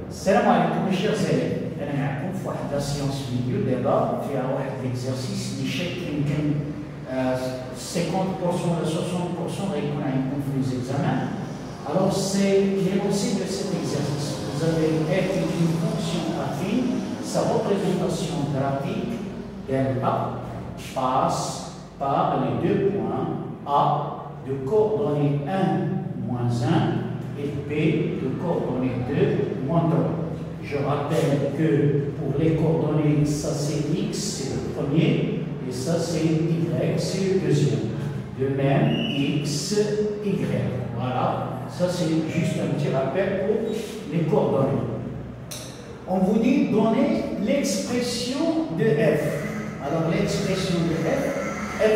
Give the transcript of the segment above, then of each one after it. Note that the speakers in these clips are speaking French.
السلام عليكم mes chers élèves. أنا معكم في واحد لا سيونس فيديو دابا فيها واحد ليكزارسيس اللي شاك يمكن 50% ولا 60% غيكون عندكم في لي زيكزامان. Alors c'est l'énoncé de cet exercice. Vous avez f est une fonction affine, sa représentation graphique delta passe par les deux points A de coordonnées 1, moins 1 et B de coordonnées 2, moins 3. Je rappelle que pour les coordonnées, ça c'est X, c'est le premier, et ça c'est Y, c'est le deuxième. De même, X, Y. Voilà, ça c'est juste un petit rappel pour les coordonnées. On vous dit donner l'expression de F. Alors l'expression de F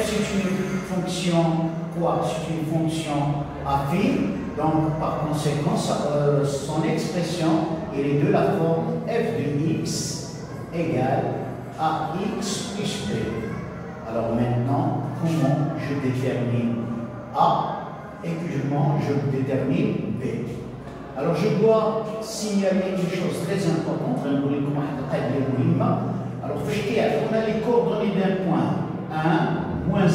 c'est une fonction quoi? C'est une fonction affine. Donc, par conséquent, son expression est de la forme f de x égale à x plus b. Alors maintenant, comment je détermine a et comment je détermine b? Alors, je dois signaler une chose très importante. Alors, on a les coordonnées d'un point 1, moins 1.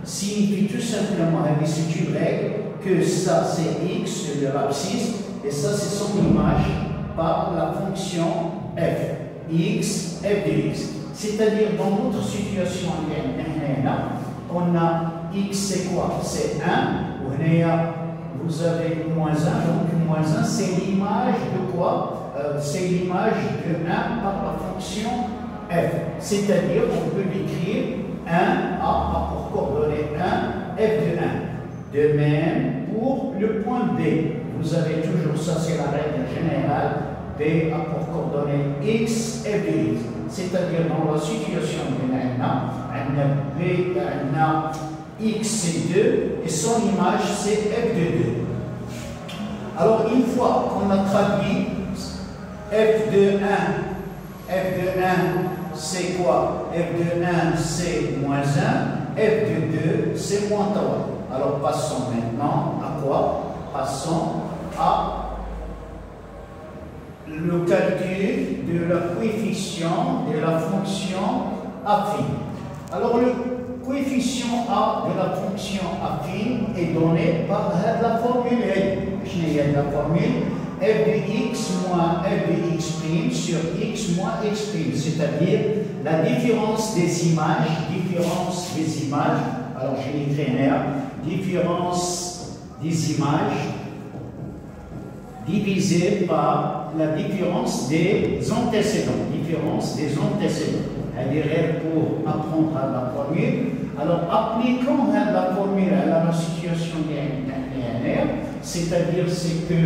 Signifie tout simplement, c'est une règle, que ça c'est x, c'est l'abscisse, et ça c'est son image par la fonction f, x, f de x. C'est-à-dire dans notre situation, on a x c'est quoi? C'est 1, vous avez moins 1, donc moins 1 c'est l'image de quoi? C'est l'image de 1 par la fonction f. C'est-à-dire on peut l'écrire 1 a pour coordonnée 1, f de 1. De même, pour le point B, vous avez toujours, ça c'est la règle générale, B a pour coordonnée x, f de x. C'est-à-dire dans la situation de B, x c'est 2 et son image c'est f de 2. Alors une fois qu'on a traduit f de 1 c'est quoi? F de 1 c'est moins 1, f de 2 c'est moins 3. Alors passons maintenant à quoi? Passons à le calcul de la coefficient de la fonction affine. Alors le coefficient A de la fonction affine est donné par la formule la formule f de x moins f de x' sur x moins x', c'est-à-dire la différence des images, alors je l'écris différence des images divisée par la différence des antécédents. C'est-à-dire pour apprendre à la formule. Alors appliquons la formule à la situation linéaire, c'est-à-dire c'est que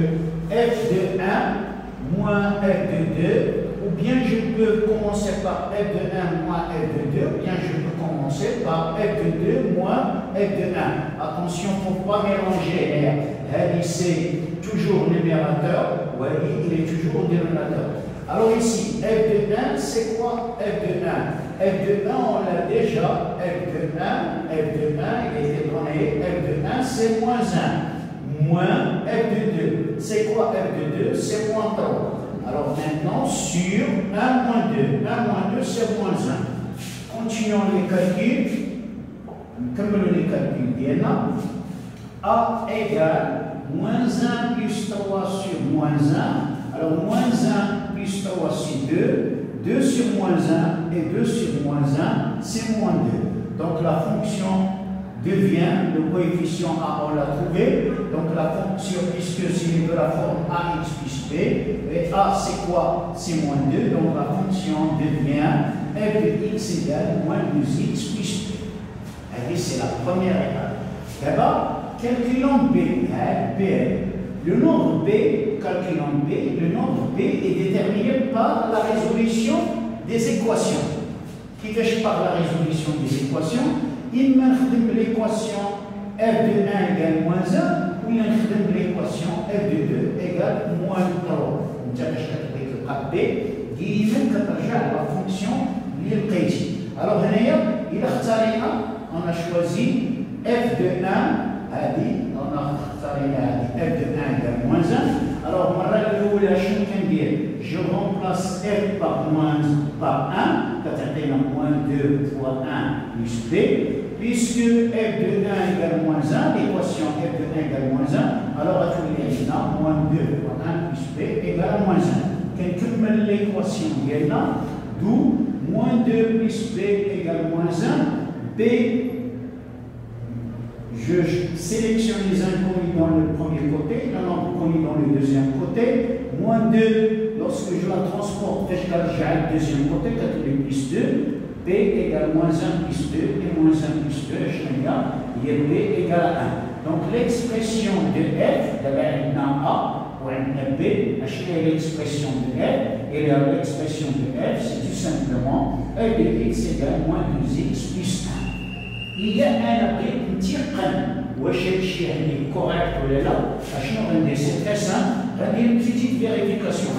f de 1 moins f de 2, ou bien je peux commencer par f de 1 moins f de 2, ou bien je peux commencer par f de 2 moins f de 1. Attention, il ne faut pas mélanger les c'est toujours numérateur, il est toujours dénominateur. Alors ici, f de 1, c'est quoi f de 1? F de 1, on l'a déjà, f de 1, il était donné, f de 1, c'est moins 1. Moins f de 2. C'est quoi f de 2? C'est moins 3. Alors maintenant, sur 1 moins 2. 1 moins 2, c'est moins 1. Continuons les calculs. Comme les calculs viennent, A égale moins 1 plus 3 sur moins 1. Alors moins 1 plus 3 c'est 2. 2 sur moins 1 et 2 sur moins 1, c'est moins 2. Donc la fonction devient, le coefficient A, on l'a trouvé, donc la fonction, puisque c'est de la forme AX plus B, et A c'est quoi? C'est moins 2, donc la fonction devient f de x égale moins 2x plus B. Et c'est la première étape. D'abord, calculons B. Le nombre B, calculons B, le nombre B est déterminé par la résolution des équations. Qui fait par la résolution des équations? Il m'influme l'équation f de 1 égale moins 1 ou il m'influme l'équation f de 2 égale moins 3. B qui ترجع la fonction اللي لقيتي. Alors هنايا إذا اختارينا on a choisi f de 1 هذه on a اختارينا هذه f de 1 égale moins 1. Alors المرة الأولى شنو كندير؟ f par 1, quand on a moins 2 fois 1 plus b, puisque f de 1 égale moins 1, l'équation f de 1 égale moins 1, alors à tous les instants, moins 2 fois 1 plus b égale à moins 1. Quand on met l'équation là, d'où moins 2 plus b égale moins 1, b, je sélectionne les inconnus dans le premier côté, un inconnu dans le deuxième côté, moins 2, lorsque je la transporte, j'ai le deuxième côté, quand il est plus 2, b égale moins 1 plus 2, et moins 1 plus 2, il y a b égale à 1. Donc l'expression de f, d'abord on a a, ou on a b, c'est l'expression de f, et l'expression de f, c'est tout simplement e de x égale moins 2x plus 1. Il y a un petit correct ou là, c'est très simple. Il y a une petite vérification.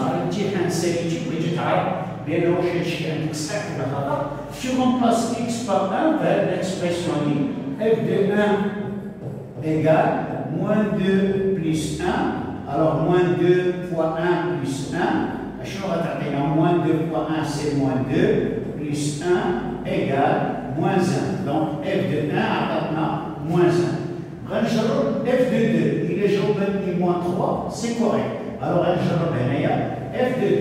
Tu remplaces x par 1 vers l'expression f de 1 égale moins 2 plus 1. Alors moins 2 fois 1 plus 1. Moins 2 fois 1 c'est moins 2 plus 1 égale moins 1. Donc f de 1 à moins 1. F de 2, il est joint moins 3, c'est correct. Alors f de 2,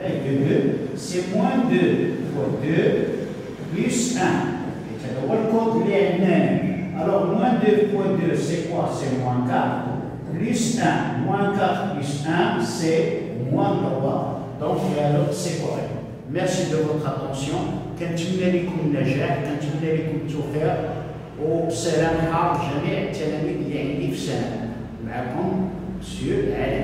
f de 2, c'est moins 2 fois 2 plus 1. Alors moins 2 fois 2, c'est quoi? C'est moins 4 plus 1. Moins 4 plus 1, c'est moins 3. Donc alors c'est correct. Merci de votre attention. كنتمنى لكم النجاح، كنتمنى لكم التوفيق وسلام حار جميع التلاميذ اللي عندي في السنه. معكم مسيو علي.